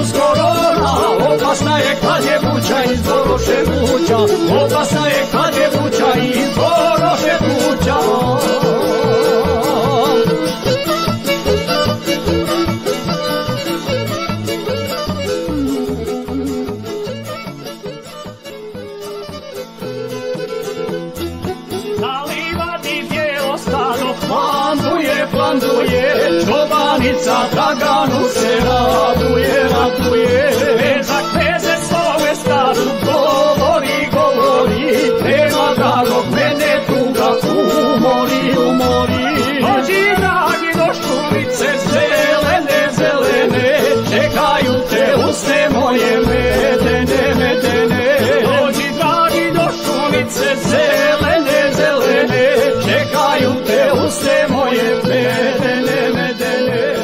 virus korona, opasna je kad je buća iz doroše buća, opasna je kad je buća iz doroše buća. Planduje, čobanica Draganu se raduje, raduje. Vezak veze svoje staru govori, govori, nema dragog mene tuga umori, umori. Dođi dragi do šumice zelene, zelene, čekaju te usne moje medene, medene. Dođi dragi do šumice zelene, zelene, čekaju te usne moje medene, medene.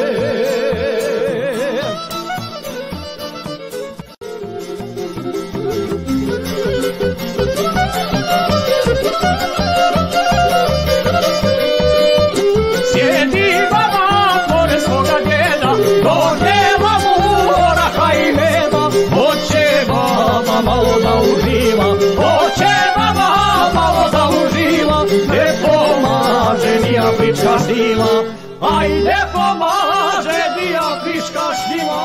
Sjedi baba pored svoga djeda, donijela mu oraha i meda. Hoće baba malo da uživa, hoće baba malo da uživa. Ne pomaže ni afrička štima, aj ne pomaže ni afrička štima.